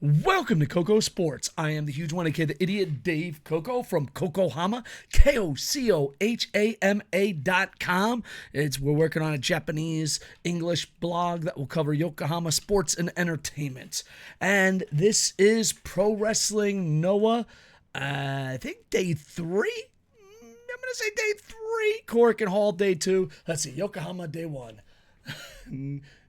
Welcome to KocoSports. I am the huge one, aka the idiot Dave Koco from Kokohama, KocoHama.com. We're working on a Japanese English blog that will cover Yokohama sports and entertainment. And this is Pro Wrestling Noah, I think day 3. I'm going to say day 3. Cork and Hall, day 2. Let's see, Yokohama, day 1.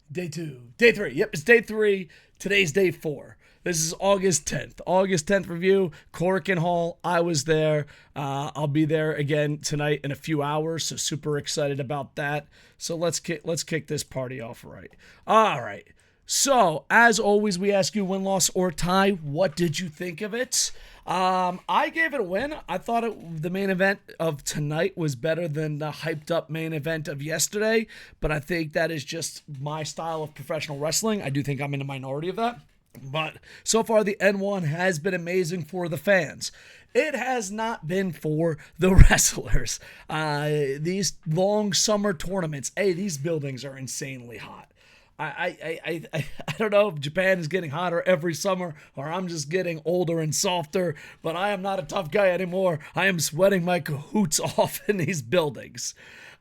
Day 2. Day 3. Yep, it's day 3. Today's day 4. This is August 10th. August 10th review, Cork and Hall. I was there. I'll be there again tonight in a few hours, so super excited about that. So let's kick this party off right. All right. So, as always, we ask you win, loss, or tie. What did you think of it? I gave it a win. I thought the main event of tonight was better than the hyped up main event of yesterday, but I think that is just my style of professional wrestling. I do think I'm in the minority of that. But so far, the N1 has been amazing for the fans. It has not been for the wrestlers. These long summer tournaments, these buildings are insanely hot. I don't know if Japan is getting hotter every summer or I'm just getting older and softer, but I am not a tough guy anymore. I am sweating my cahoots off in these buildings.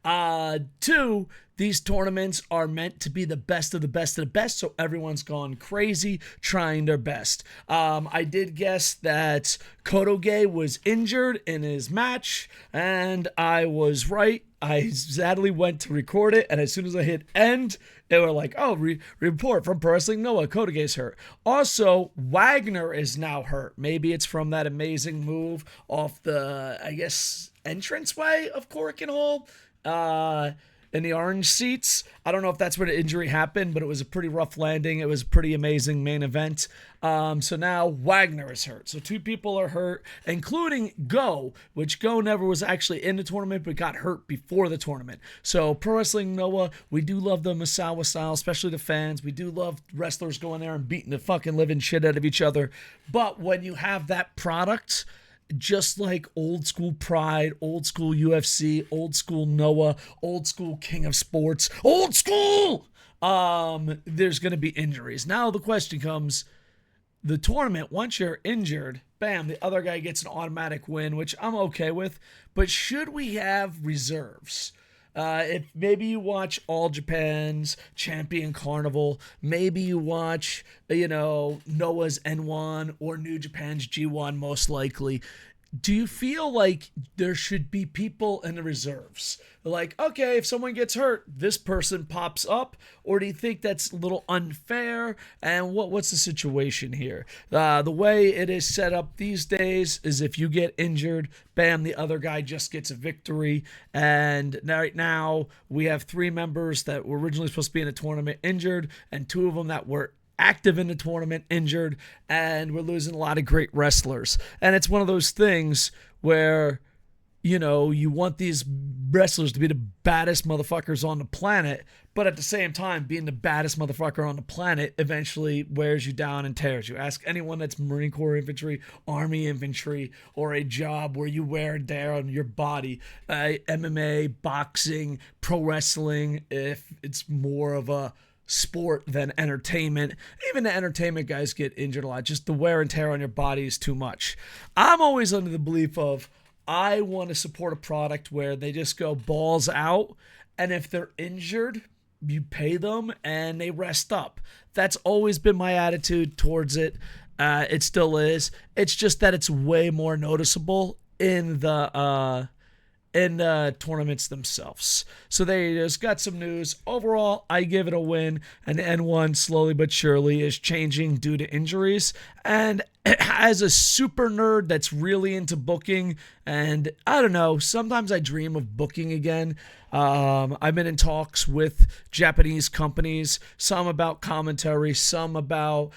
2, these tournaments are meant to be the best of the best of the best, so everyone's gone crazy trying their best. I did guess that Koco was injured in his match, and I was right. I sadly went to record it, and as soon as I hit end, they were like, oh, report from Pro Wrestling Noah, Koco's hurt. Also, Wagner is now hurt. Maybe it's from that amazing move off the, entranceway of Cork and Hall. In the orange seats. I don't know if that's where the injury happened, but it was a pretty rough landing. It was a pretty amazing main event. So now Wagner is hurt. So 2 people are hurt, including Go, which Go never was actually in the tournament, but got hurt before the tournament. So Pro Wrestling Noah, we do love the Misawa style, especially the fans. We do love wrestlers going there and beating the fucking living shit out of each other. But when you have that product, just like old school Pride, old school UFC, old school Noah, old school King of Sports, old school, there's going to be injuries. Now the question comes, the tournament, once you're injured, bam, the other guy gets an automatic win, which I'm okay with, but should we have reserves? If maybe you watch All Japan's Champion Carnival, maybe you watch, Noah's N1 or New Japan's G1 most likely. Do you feel like there should be people in the reserves? Like, okay, if someone gets hurt, this person pops up, or do you think that's a little unfair? And what's the situation here? The way it is set up these days is if you get injured, bam, the other guy just gets a victory. And right now, we have 3 members that were originally supposed to be in the tournament injured, and 2 of them that were active in the tournament injured, and we're losing a lot of great wrestlers. And it's one of those things where, you want these wrestlers to be the baddest motherfuckers on the planet, but at the same time, being the baddest motherfucker on the planet eventually wears you down and tears you. Ask anyone that's Marine Corps infantry, Army infantry, or a job where you wear and tear on your body. MMA, boxing, pro wrestling, if it's more of a sport than entertainment. Even the entertainment guys get injured a lot. Just the wear and tear on your body is too much. I'm always under the belief of I want to support a product where they just go balls out, and if they're injured, you pay them and they rest up. That's always been my attitude towards it. It still is. It's just that it's way more noticeable in the tournaments themselves. So they just got some news. Overall, I give it a win, and N1 slowly but surely is changing due to injuries. And as a super nerd that's really into booking, and I don't know, sometimes I dream of booking again. I've been in talks with Japanese companies, some about commentary, some about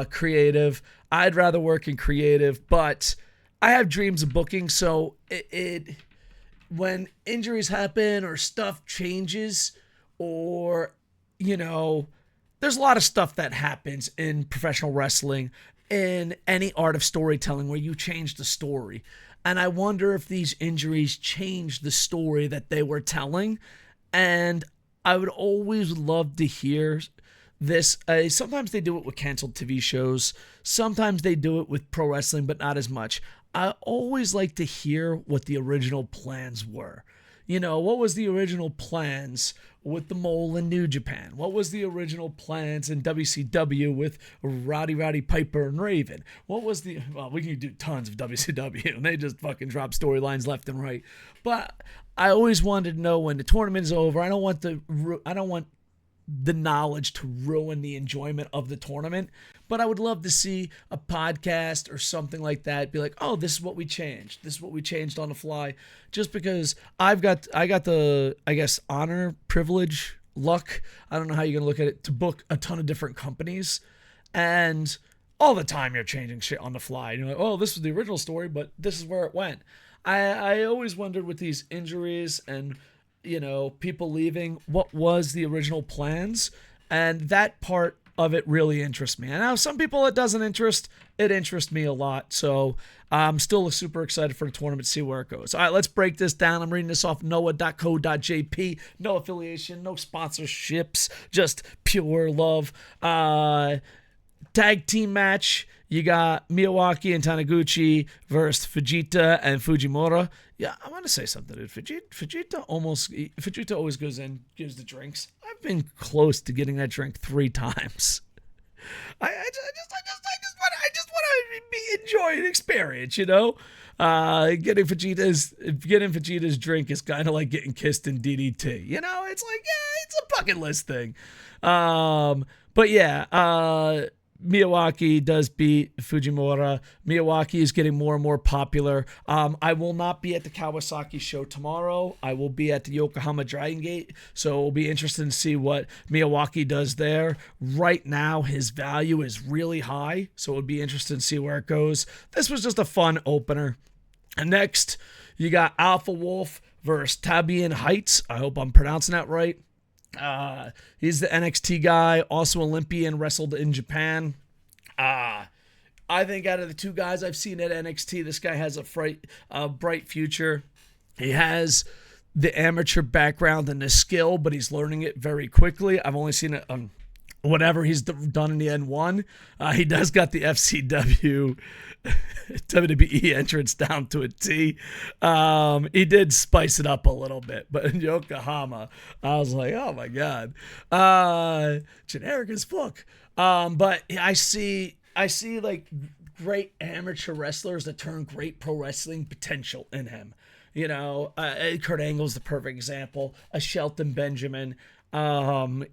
creative. I'd rather work in creative, but I have dreams of booking, so when injuries happen or stuff changes, or, there's a lot of stuff that happens in professional wrestling, in any art of storytelling where you change the story. And I wonder if these injuries change the story that they were telling. And I would always love to hear this. Sometimes they do it with canceled TV shows. Sometimes they do it with pro wrestling, but not as much. I always like to hear what the original plans were. What was the original plans with the Mole in New Japan? What was the original plans in WCW with Roddy Piper and Raven? We can do tons of WCW, and they just fucking drop storylines left and right. But I always wanted to know when the tournament is over. I don't want the knowledge to ruin the enjoyment of the tournament, but I would love to see a podcast or something like that be like, oh, this is what we changed. This is what we changed on the fly. Just because I got the, I guess, honor, privilege, luck, I don't know how you're going to look at it, to book a ton of different companies. And all the time you're changing shit on the fly. You're like, oh, this was the original story, but this is where it went. I always wondered with these injuries and people leaving, what was the original plans? And that part of it really interests me. And now some people it doesn't interest, it interests me a lot. So I'm still super excited for the tournament to see where it goes. All right, let's break this down. I'm reading this off noah.co.jp. No affiliation, no sponsorships, just pure love. Tag team match. You got Miyawaki and Taniguchi versus Fujita and Fujimura. Yeah, I want to say something, dude. Fujita always goes in, gives the drinks. I've been close to getting that drink 3 times. I just want to enjoy an experience, Getting Fujita's drink is kind of like getting kissed in DDT. It's like, yeah, it's a bucket list thing. But yeah, Miyawaki does beat Fujimura. Miyawaki is getting more and more popular. I will not be at the Kawasaki show tomorrow. I will be at the Yokohama Dragon Gate, so it'll be interesting to see what Miyawaki does there. Right now, his value is really high, so it'll be interesting to see where it goes. This was just a fun opener. And next, you got Alpha Wolf versus Tabian Heights. I hope I'm pronouncing that right. He's the NXT guy, also Olympian, wrestled in Japan. I think out of the 2 guys I've seen at NXT, this guy has a bright future. He has the amateur background and the skill, but he's learning it very quickly. I've only seen it on whatever he's done in the N1. He does got the FCW WWE entrance down to a T. He did spice it up a little bit, but in Yokohama, I was like, oh my God. Generic as fuck. But I see like great amateur wrestlers that turn great pro wrestling potential in him. Kurt Angle's the perfect example. A Shelton Benjamin.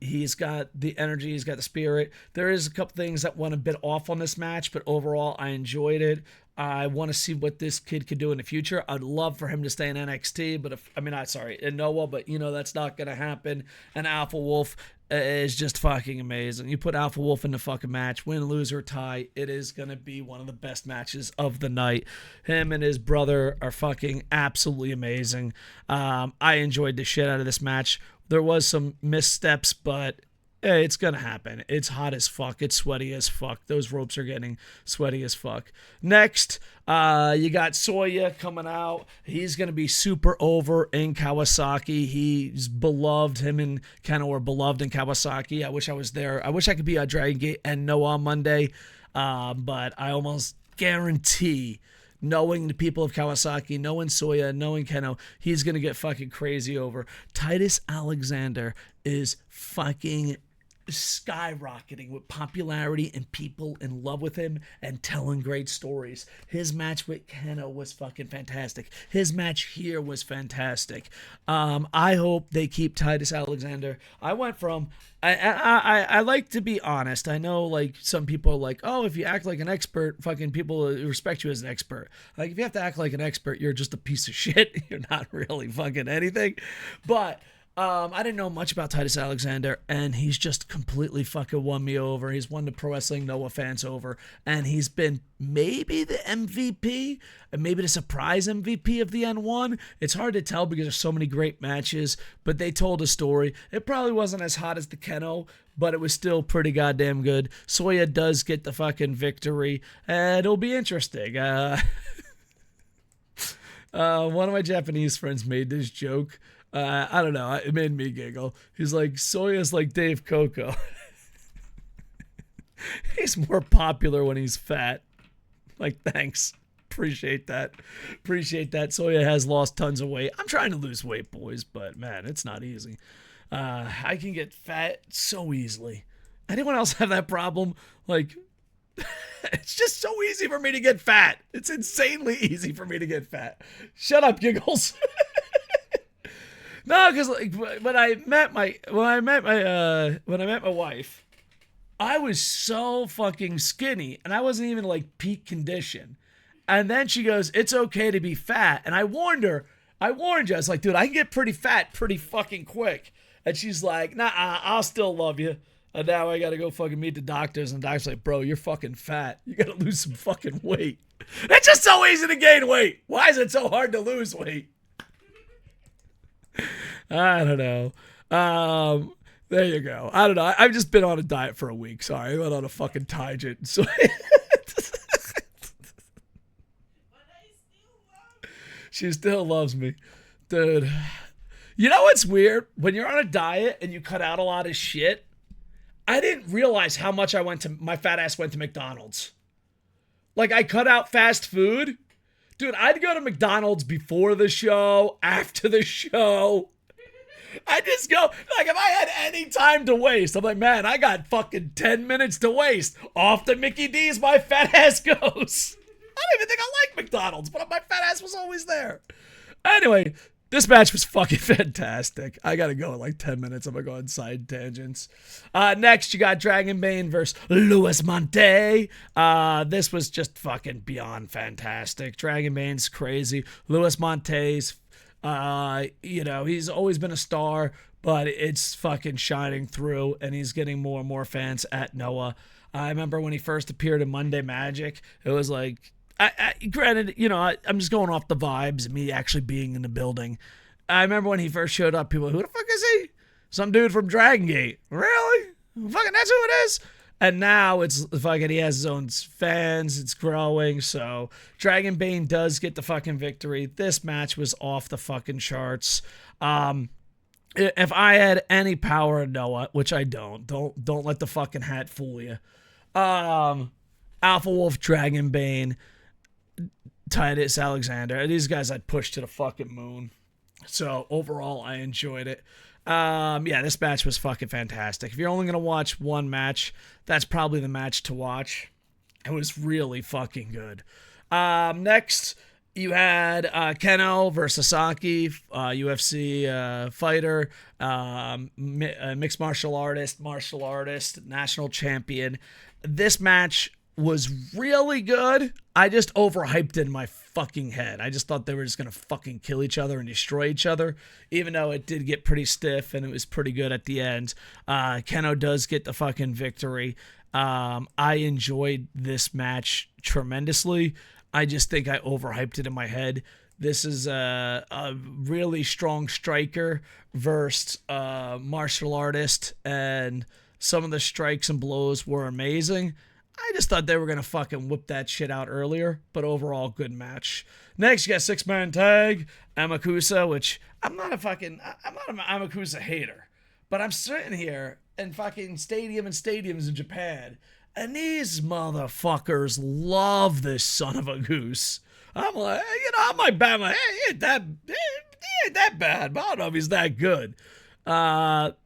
He's got the energy, he's got the spirit. There is a couple things that went a bit off on this match, but overall I enjoyed it. I want to see what this kid could do in the future. I'd love for him to stay in NXT, in Noah, but that's not going to happen. And Alpha Wolf is just fucking amazing. You put Alpha Wolf in the fucking match, win, lose, or tie, it is going to be one of the best matches of the night. Him and his brother are fucking absolutely amazing. I enjoyed the shit out of this match. There was some missteps, but hey, it's going to happen. It's hot as fuck. It's sweaty as fuck. Those ropes are getting sweaty as fuck. Next, you got Soya coming out. He's going to be super over in Kawasaki. He's beloved. Him and Keno were beloved in Kawasaki. I wish I was there. I wish I could be at Dragon Gate and Noah on Monday, but I almost guarantee, knowing the people of Kawasaki, knowing Soya, knowing Keno, he's going to get fucking crazy over. Titus Alexander is fucking skyrocketing with popularity and people in love with him and telling great stories. His match with Keno was fucking fantastic. His match here was fantastic. I hope they keep Titus Alexander. I like to be honest. I know like some people are like, oh, if you act like an expert, fucking people respect you as an expert. Like if you have to act like an expert, you're just a piece of shit. You're not really fucking anything. But I didn't know much about Titus Alexander, and he's just completely fucking won me over. He's won the Pro Wrestling Noah fans over, and he's been maybe the MVP, and maybe the surprise MVP of the N1. It's hard to tell because there's so many great matches, but they told a story. It probably wasn't as hot as the Keno, but it was still pretty goddamn good. Soya does get the fucking victory, and it'll be interesting. One of my Japanese friends made this joke. I don't know. It made me giggle. He's like, Soya's like Dave Koco. He's more popular when he's fat. Like, thanks. Appreciate that. Soya has lost tons of weight. I'm trying to lose weight, boys, but man, it's not easy. I can get fat so easily. Anyone else have that problem? Like, it's just so easy for me to get fat. It's insanely easy for me to get fat. Shut up, Giggles. No, because like when I met my wife, I was so fucking skinny, and I wasn't even like peak condition. And then she goes, "It's okay to be fat." And I warned you. I was like, "Dude, I can get pretty fat pretty fucking quick." And she's like, "Nah, I'll still love you." And now I gotta go fucking meet the doctors, and the doctor's like, "Bro, you're fucking fat. You gotta lose some fucking weight." It's just so easy to gain weight. Why is it so hard to lose weight? I don't know. There you go. I don't know. I've just been on a diet for a week. Sorry, I went on a fucking tangent. So she still loves me, dude. You know what's weird? When you're on a diet and you cut out a lot of shit, I didn't realize how much my fat ass went to McDonald's. Like, I cut out fast food. Dude, I'd go to McDonald's before the show, after the show. I just go, like, if I had any time to waste, I'm like, man, I got fucking 10 minutes to waste. Off to Mickey D's, my fat ass goes. I don't even think I like McDonald's, but my fat ass was always there. Anyway, this match was fucking fantastic. I gotta go in like 10 minutes. I'm gonna go on side tangents. Next, you got Dragonbane versus Luis Monte. This was just fucking beyond fantastic. Dragonbane's crazy. Luis Monte's, he's always been a star, but it's fucking shining through, and he's getting more and more fans at Noah. I remember when he first appeared in Monday Magic, it was like, granted, I'm just going off the vibes and me actually being in the building. I remember when he first showed up, people were, who the fuck is he? Some dude from Dragon Gate. Really? Fucking that's who it is? And now it's fucking, he has his own fans. It's growing. So Dragonbane does get the fucking victory. This match was off the fucking charts. If I had any power in Noah, which I don't let the fucking hat fool you. Alpha Wolf, Dragonbane, Titus Alexander. These guys I'd push to the fucking moon. So overall, I enjoyed it. This match was fucking fantastic. If you're only going to watch one match, that's probably the match to watch. It was really fucking good. Next, you had Keno versus Sasaki, UFC fighter, mixed martial artist, national champion. This match was really good. I just overhyped it in my fucking head. I just thought they were just going to fucking kill each other and destroy each other, even though it did get pretty stiff and it was pretty good at the end. Keno does get the fucking victory. I enjoyed this match tremendously. I just think I overhyped it in my head. This is a really strong striker versus martial artist, and some of the strikes and blows were amazing. I just thought they were going to fucking whip that shit out earlier, but overall, good match. Next, you got six-man tag, Amakusa, which I'm not an Amakusa hater, but I'm sitting here in fucking stadiums in Japan, and these motherfuckers love this son of a goose. I'm like, I'm like bad. I'm like, hey, he ain't that bad, but I don't know if he's that good. The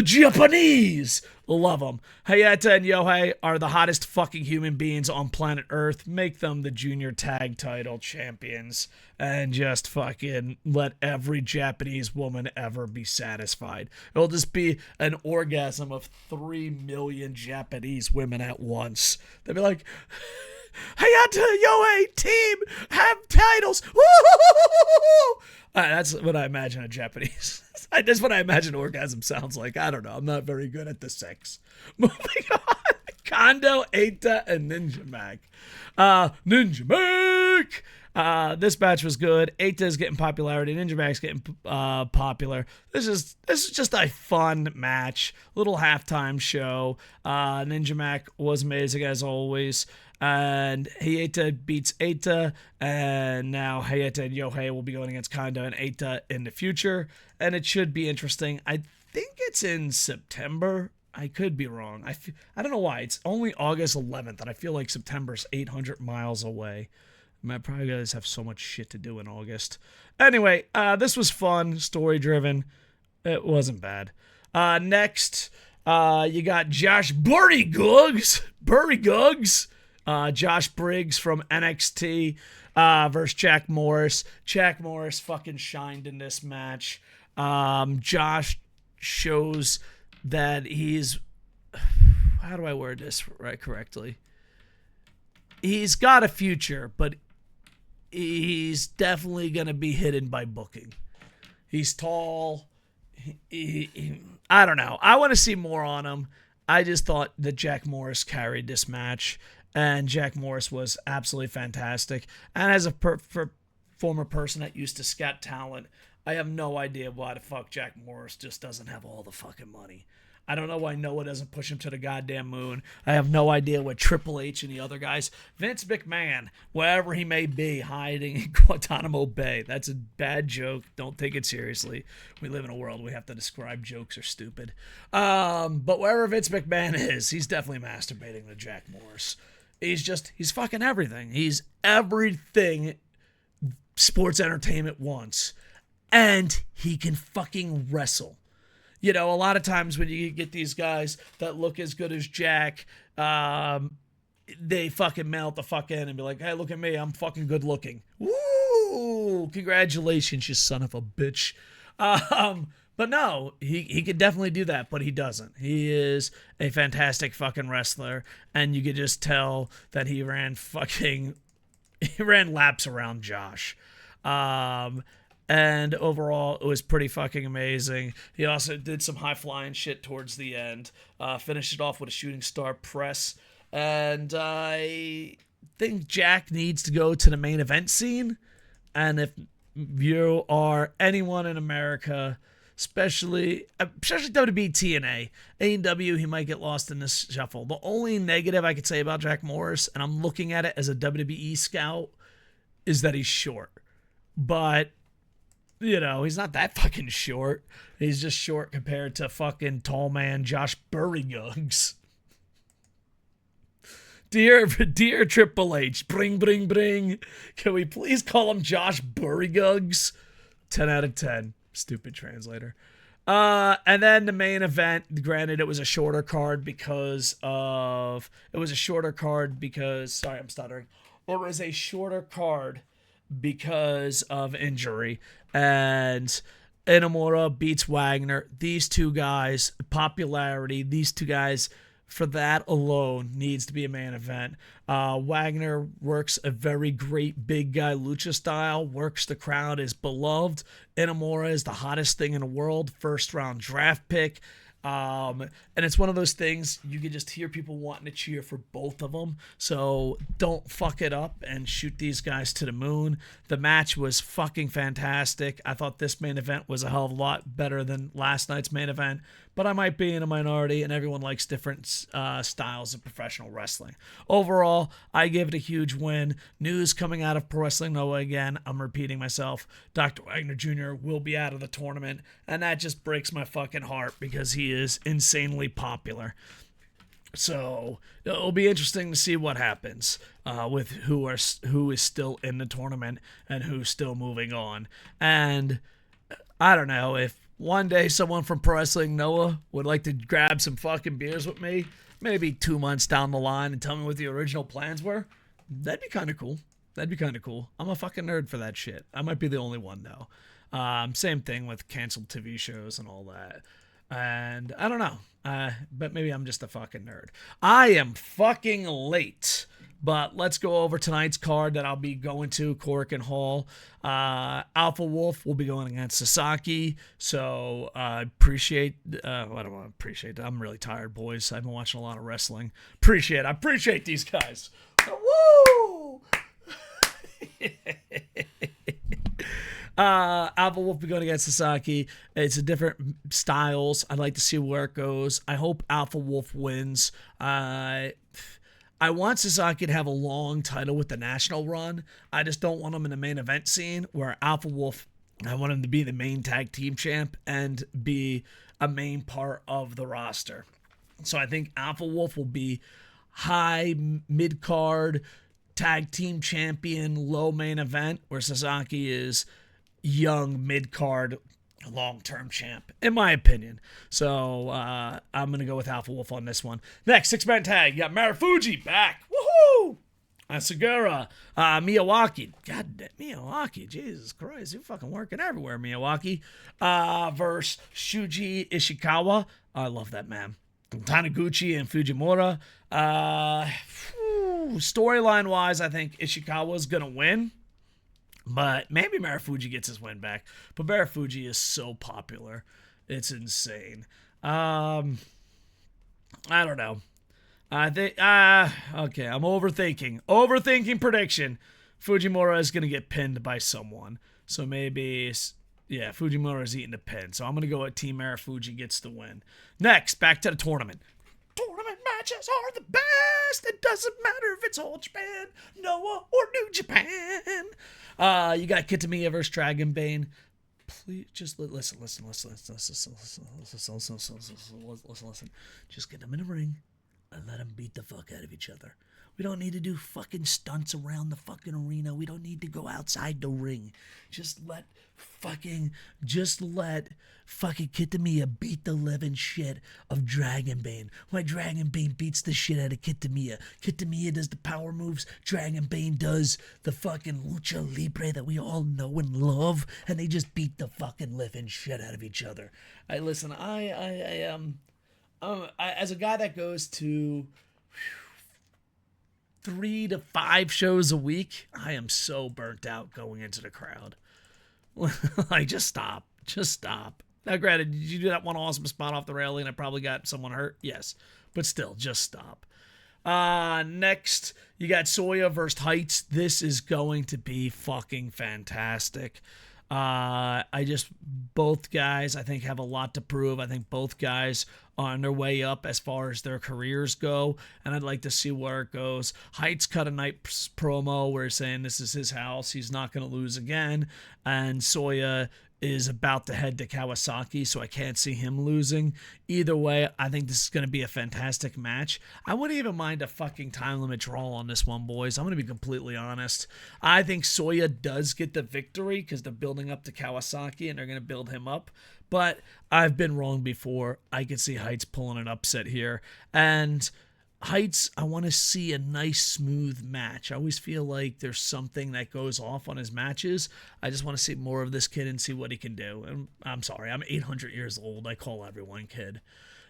Japanese love them. Hayata and Yohei are the hottest fucking human beings on planet Earth. Make them the junior tag title champions and just fucking let every Japanese woman ever be satisfied. It'll just be an orgasm of 3 million Japanese women at once. They'll be like, Hayata, Yohei, team, have titles. Woo-hoo-hoo-hoo-hoo-hoo. That's what I imagine a Japanese. That's what I imagine orgasm sounds like. I don't know. I'm not very good at the sex. Moving on. Kondo, Eita, and Ninja Mac. This match was good. Eita's getting popularity. Ninja Mac's getting popular. This is just a fun match. Little halftime show. Ninja Mac was amazing as always. And Hayata beats Eita, and now Hayata and Yohei will be going against Kondo and Eita in the future, and it should be interesting. I think it's in September. I could be wrong. I don't know why. It's only August 11th, and I feel like September's 800 miles away. I probably guys have so much shit to do in August. Anyway, this was fun, story-driven. It wasn't bad. Next, you got Josh Burryguggs, Josh Briggs from NXT versus Jack Morris. Jack Morris fucking shined in this match. Josh shows that he's, how do I word this right correctly? He's got a future, but he's definitely going to be hidden by booking. He's tall. I don't know. I want to see more on him. I just thought that Jack Morris carried this match, and Jack Morris was absolutely fantastic. And as a former person that used to scout talent, I have no idea why the fuck Jack Morris just doesn't have all the fucking money. I don't know why Noah doesn't push him to the goddamn moon. I have no idea what Triple H and the other guys, Vince McMahon, wherever he may be, hiding in Guantanamo Bay. That's a bad joke. Don't take it seriously. We live in a world we have to describe jokes are stupid. But wherever Vince McMahon is, he's definitely masturbating to Jack Morris. He's fucking everything. He's everything sports entertainment wants. And he can fucking wrestle. You know, a lot of times when you get these guys that look as good as Jack, they fucking melt the fuck in and be like, hey, look at me, I'm fucking good looking. Woo! Congratulations, you son of a bitch. But no, he could definitely do that, but he doesn't. He is a fantastic fucking wrestler, and you could just tell that he ran laps around Josh. And overall, it was pretty fucking amazing. He also did some high-flying shit towards the end. Finished it off with a shooting star press. And I think Jack needs to go to the main event scene. And if you are anyone in America, especially WWE, TNA, AEW, he might get lost in this shuffle. The only negative I could say about Jack Morris, and I'm looking at it as a WWE scout, is that he's short. But you know, he's not that fucking short. He's just short compared to fucking tall man Josh Burryguggs. Dear Triple H, bring. Can we please call him Josh Burryguggs? 10 out of 10. Stupid translator. And then the main event, granted it was a shorter card because, sorry, I'm stuttering. It was a shorter card because of injury, and Inamura beats Wagner. These two guys, popularity, for that alone needs to be a main event. Wagner works a very great big guy lucha style, works the crowd, is beloved. Inamura is the hottest thing in the world, first round draft pick. And it's one of those things you can just hear people wanting to cheer for both of them. So don't fuck it up and shoot these guys to the moon. The match was fucking fantastic. I thought this main event was a hell of a lot better than last night's main event, but I might be in a minority, and everyone likes different styles of professional wrestling. Overall, I give it a huge win. News coming out of Pro Wrestling Noah again. I'm repeating myself. Dr. Wagner Jr. will be out of the tournament, and that just breaks my fucking heart because he is insanely popular. So it'll be interesting to see what happens with who is still in the tournament and who's still moving on. And I don't know, if one day someone from Pro Wrestling Noah would like to grab some fucking beers with me, maybe 2 months down the line, and tell me what the original plans were, that'd be kind of cool. I'm a fucking nerd for that shit. I might be the only one, though. Same thing with canceled TV shows and all that. And I don't know, but maybe I'm just a fucking nerd. I am fucking late, but let's go over tonight's card that I'll be going to, Cork and Hall. Alpha Wolf will be going against Sasaki, so I appreciate, I don't want to appreciate that. I'm really tired, boys. I've been watching a lot of wrestling. I appreciate these guys. Woo! Alpha Wolf will be going against Sasaki. It's a different styles. I'd like to see where it goes. I hope Alpha Wolf wins. I want Sasaki to have a long title with the national run. I just don't want him in the main event scene where Alpha Wolf, I want him to be the main tag team champ and be a main part of the roster. So I think Alpha Wolf will be high mid-card tag team champion, low main event, where Sasaki is young mid-card long-term champ, in my opinion. So I'm going to go with Alpha Wolf on this one. Next, six-man tag. You got Marufuji back. Woohoo! Asagura, Miyawaki. God damn, Miyawaki. Jesus Christ, you're fucking working everywhere, Miyawaki. Versus Shuji Ishikawa. I love that man. Taniguchi and Fujimura. Storyline-wise, I think Ishikawa's going to win. But maybe Marufuji gets his win back. But Marufuji is so popular. It's insane. I don't know. I think, okay, I'm overthinking. Overthinking prediction. Fujimura is going to get pinned by someone. So maybe, yeah, Fujimura is eating the pin. So I'm going to go with Team Marufuji gets the win. Next, back to the tournament. Tournament matches are the best. It doesn't matter if it's All Japan, Noah, or New Japan. You got Kitamiya versus Dragonbane. Please just listen. Just get them in a ring and let them beat the fuck out of each other. We don't need to do fucking stunts around the fucking arena. We don't need to go outside the ring. Just let fucking Kitamiya beat the living shit of Dragonbane. Why Dragonbane beats the shit out of Kitamiya. Kitamiya does the power moves. Dragonbane does the fucking lucha libre that we all know and love. And they just beat the fucking living shit out of each other. Listen, I as a guy that goes to 3 to 5 shows a week, I am so burnt out going into the crowd. Like, just stop. Now, granted, did you do that one awesome spot off the railing and it probably got someone hurt? Yes. But still, just stop. Next, you got Soya versus Heights. This is going to be fucking fantastic. Both guys, I think, have a lot to prove. I think both guys are on their way up as far as their careers go, and I'd like to see where it goes. Heights cut a nice promo where he's saying this is his house. He's not going to lose again, and Soya is about to head to Kawasaki, so I can't see him losing. Either way, I think this is going to be a fantastic match. I wouldn't even mind a fucking time limit draw on this one, boys. I'm going to be completely honest. I think Soya does get the victory because they're building up to Kawasaki and they're going to build him up. But I've been wrong before. I could see Heights pulling an upset here. And Heights, I want to see a nice, smooth match. I always feel like there's something that goes off on his matches. I just want to see more of this kid and see what he can do. And I'm sorry, I'm 800 years old. I call everyone kid.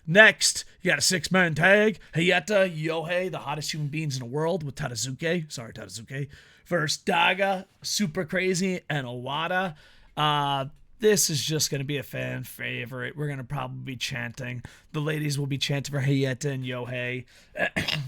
Next, you got a 6-man tag. Hayata, Yohei, the hottest human beings in the world, with Tadazuke, versus Daga, Super Crazy, and Owada. This is just going to be a fan favorite. We're going to probably be chanting. The ladies will be chanting for Hayata and Yohei.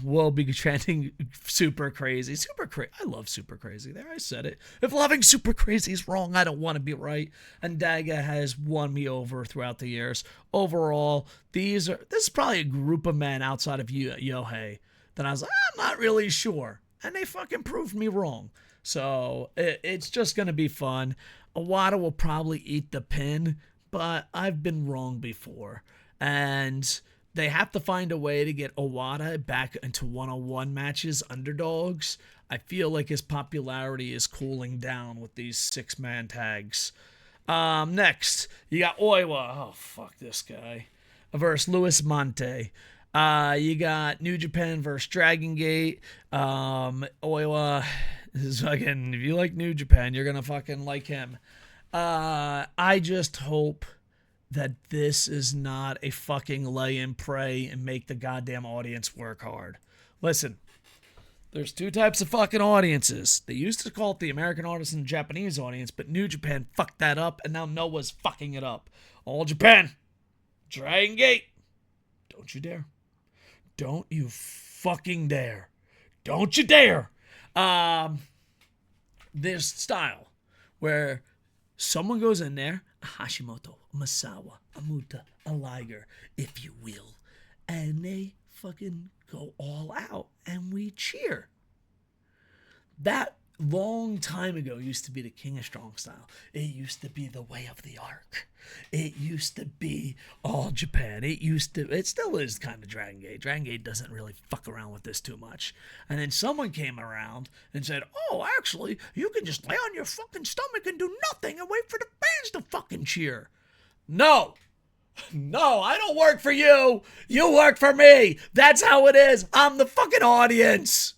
We'll be chanting Super Crazy. I love Super Crazy. There, I said it. If loving Super Crazy is wrong, I don't want to be right. And Daga has won me over throughout the years. Overall, this is probably a group of men outside of Yohei that I was like, I'm not really sure. And they fucking proved me wrong. So it's just going to be fun. Owada will probably eat the pin, but I've been wrong before. And they have to find a way to get Owada back into one-on-one matches, underdogs. I feel like his popularity is cooling down with these 6-man tags. Next, you got Oiwa. Oh, fuck this guy. Versus Luis Monte. You got New Japan versus Dragon Gate. Oiwa is fucking, if you like New Japan, you're gonna fucking like him. I just hope that this is not a fucking lay and pray and make the goddamn audience work hard. Listen, there's 2 types of fucking audiences. They used to call it the American audience and the Japanese audience, but New Japan fucked that up, and now Noah's fucking it up. All Japan, Dragon Gate, don't you dare. Don't you fucking dare. Don't you dare. This style where someone goes in there, a Hashimoto, a Masawa, a Muta, a Liger, if you will, and they fucking go all out and we cheer. That long time ago used to be the king of strong style. It used to be the way of the arc. It used to be all Japan. It still is kind of Dragon Gate. Dragon Gate doesn't really fuck around with this too much. And then someone came around and said, oh, actually, you can just lay on your fucking stomach and do nothing and wait for the fans to fucking cheer. No, I don't work for you. You work for me. That's how it is. I'm the fucking audience.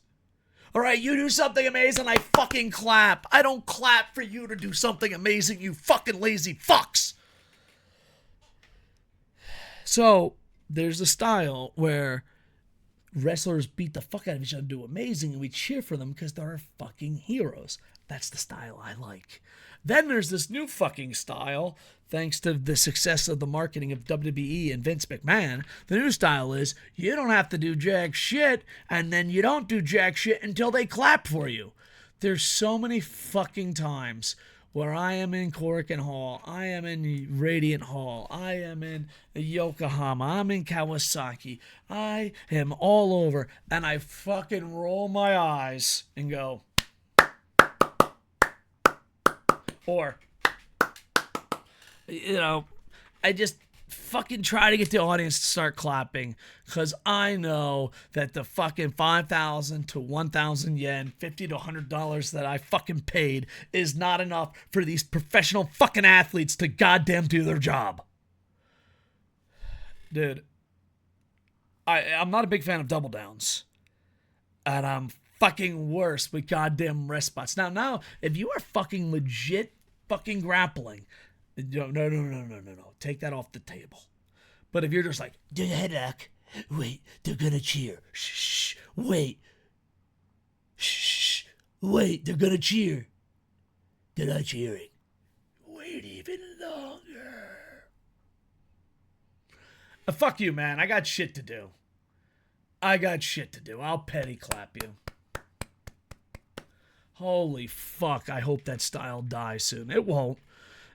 All right, you do something amazing, I fucking clap. I don't clap for you to do something amazing, you fucking lazy fucks. So, there's a style where wrestlers beat the fuck out of each other and do amazing, and we cheer for them because they're our fucking heroes. That's the style I like. Then there's this new fucking style, thanks to the success of the marketing of WWE and Vince McMahon. The new style is, you don't have to do jack shit, and then you don't do jack shit until they clap for you. There's so many fucking times where I am in Korakuen Hall, I am in Radiant Hall, I am in Yokohama, I'm in Kawasaki, I am all over, and I fucking roll my eyes and go, or, I just fucking try to get the audience to start clapping, because I know that the fucking 5,000 to 1,000 yen, $50 to $100 that I fucking paid is not enough for these professional fucking athletes to goddamn do their job. Dude, I'm not a big fan of double downs, and I'm fucking worse with goddamn rest spots. Now, if you are fucking legit fucking grappling, no. Take that off the table. But if you're just like, do the headlock, wait, they're gonna cheer. Shh, wait. Shh, wait, they're gonna cheer. They're not cheering. Wait even longer. Fuck you, man. I got shit to do. I'll petty clap you. Holy fuck, I hope that style dies soon. It won't.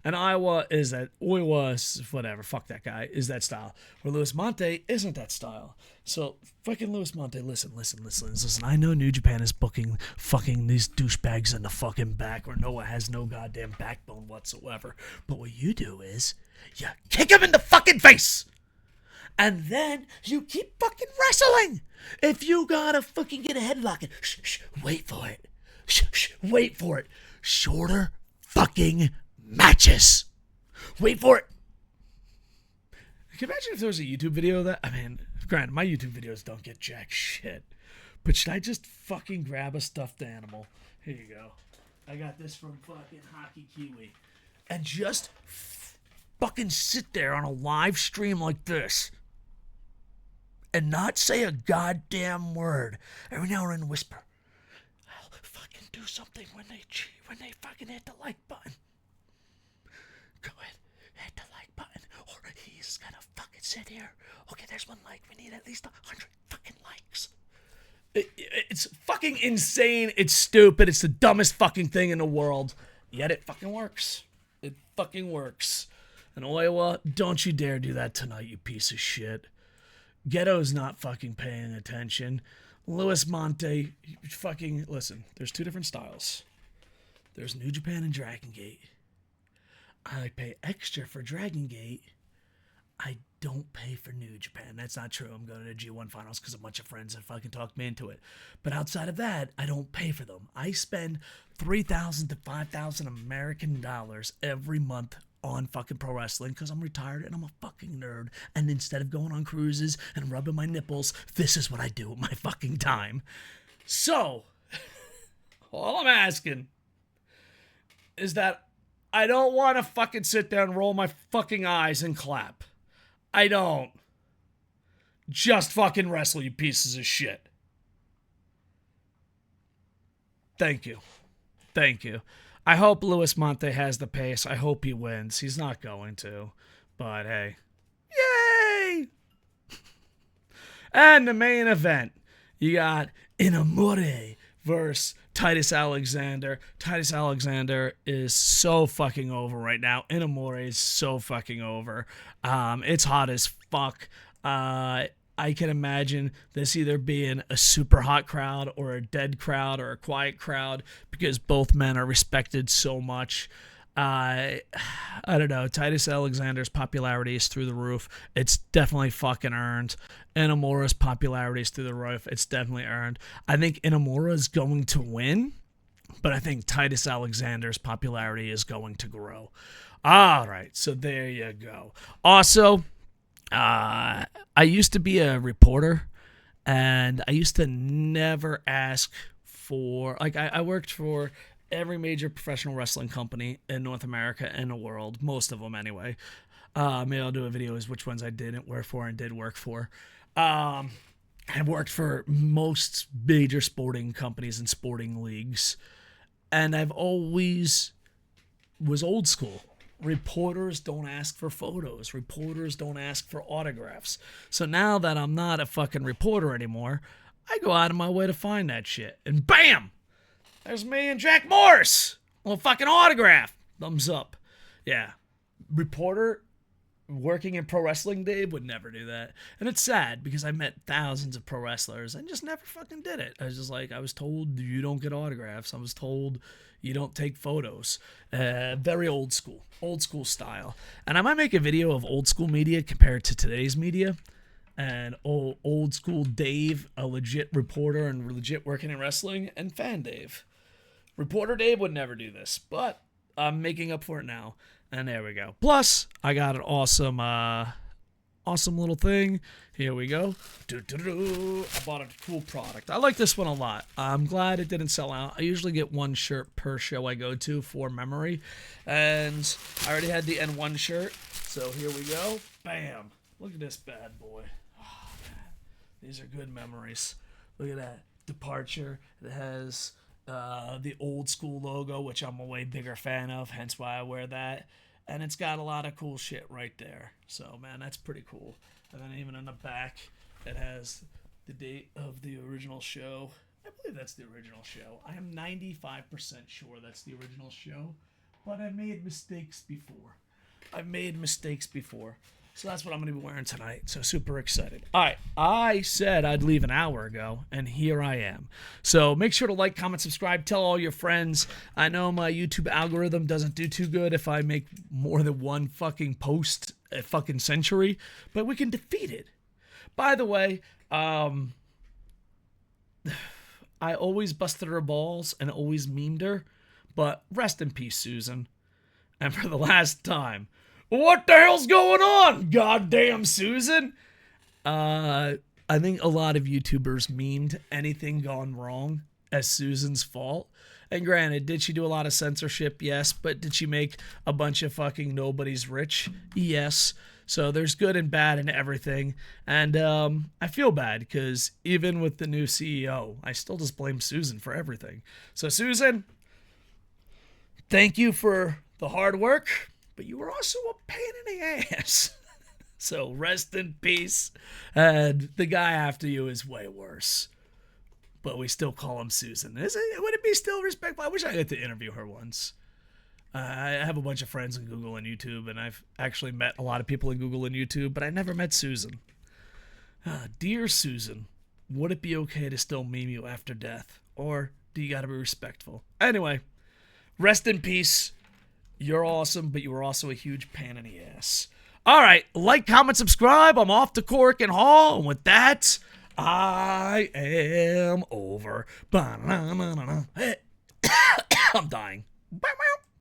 And Oiwa, whatever, fuck that guy, is that style. Where Luis Monte isn't that style. So, fucking Luis Monte, listen. I know New Japan is booking fucking these douchebags in the fucking back, where Noah has no goddamn backbone whatsoever. But what you do is, you kick him in the fucking face! And then you keep fucking wrestling! If you gotta fucking get a headlock, wait for it. Wait for it. Shorter fucking matches. Wait for it. Can you imagine if there was a YouTube video that, granted, my YouTube videos don't get jack shit, but should I just fucking grab a stuffed animal? Here you go. I got this from fucking Hockey Kiwi. And just fucking sit there on a live stream like this and not say a goddamn word. Every now and then whisper, I'll fucking do something when they fucking hit the like button. Go ahead, hit the like button, or he's gonna fucking sit here. Okay, there's one like. We need at least 100 fucking likes. It's fucking insane. It's stupid. It's the dumbest fucking thing in the world. Yet it fucking works. It fucking works. And Oiwa, don't you dare do that tonight, you piece of shit. Ghetto's not fucking paying attention. Luis Monte, fucking listen. There's two different styles. There's New Japan and Dragon Gate. I pay extra for Dragon Gate. I don't pay for New Japan. That's not true. I'm going to G1 finals because a bunch of friends have fucking talked me into it. But outside of that, I don't pay for them. I spend $3,000 to $5,000 American dollars every month on fucking pro wrestling because I'm retired and I'm a fucking nerd. And instead of going on cruises and rubbing my nipples, this is what I do with my fucking time. So, all I'm asking is that I don't want to fucking sit there and roll my fucking eyes and clap. I don't. Just fucking wrestle, you pieces of shit. Thank you. I hope Luis Monte has the pace. I hope he wins. He's not going to. But hey. Yay! And the main event. You got Inamore versus Titus Alexander. Titus Alexander is so fucking over right now. Inamore is so fucking over. It's hot as fuck. I can imagine this either being a super hot crowd or a dead crowd or a quiet crowd because both men are respected so much. I don't know. Titus Alexander's popularity is through the roof. It's definitely fucking earned. Inamura's popularity is through the roof. It's definitely earned. I think Inamura is going to win, but I think Titus Alexander's popularity is going to grow. All right, so there you go. Also, I used to be a reporter, and I used to never ask for, like, I worked for every major professional wrestling company in North America and the world, most of them anyway. Maybe I'll do a video as which ones I didn't work for and did work for. I've worked for most major sporting companies and sporting leagues, and I've always was old school. Reporters don't ask for photos. Reporters don't ask for autographs. So now that I'm not a fucking reporter anymore, I go out of my way to find that shit. And bam! There's me and Jack Morris. Well, fucking autograph. Thumbs up. Yeah. Reporter working in pro wrestling, Dave, would never do that. And it's sad because I met thousands of pro wrestlers and just never fucking did it. I was just like, I was told you don't get autographs. I was told you don't take photos. Very old school style. And I might make a video of old school media compared to today's media. And old school Dave, a legit reporter and legit working in wrestling, and fan Dave. Reporter Dave would never do this, but I'm making up for it now. And there we go. Plus, I got an awesome little thing. Here we go. I bought a cool product. I like this one a lot. I'm glad it didn't sell out. I usually get one shirt per show I go to for memory. And I already had the N1 shirt. So here we go. Bam. Look at this bad boy. Oh, man. These are good memories. Look at that. Departure. It has the old school logo, which I'm a way bigger fan of, hence why I wear that. And it's got a lot of cool shit right there. So, man, that's pretty cool. And then even in the back, it has the date of the original show. I believe that's the original show. I am 95% sure that's the original show. But I've made mistakes before. So that's what I'm going to be wearing tonight. So super excited. All right. I said I'd leave an hour ago, and here I am. So make sure to like, comment, subscribe. Tell all your friends. I know my YouTube algorithm doesn't do too good if I make more than one fucking post a fucking century, but we can defeat it. By the way, I always busted her balls and always memed her, but rest in peace, Susan. And for the last time, what the hell's going on, goddamn Susan? I think a lot of YouTubers memed anything gone wrong as Susan's fault. And granted, did she do a lot of censorship? Yes. But did she make a bunch of fucking nobodies rich? Yes. So there's good and bad in everything. And I feel bad because even with the new CEO, I still just blame Susan for everything. So Susan, thank you for the hard work. But you were also a pain in the ass. So rest in peace. And the guy after you is way worse. But we still call him Susan. Would it be still respectful? I wish I got to interview her once. I have a bunch of friends in Google and YouTube, and I've actually met a lot of people in Google and YouTube, but I never met Susan. Dear Susan, would it be okay to still meme you after death? Or do you gotta be respectful? Anyway, rest in peace. You're awesome, but you were also a huge pain in the ass. All right, like, comment, subscribe. I'm off to Cork and Hall, and with that, I am over. I'm dying.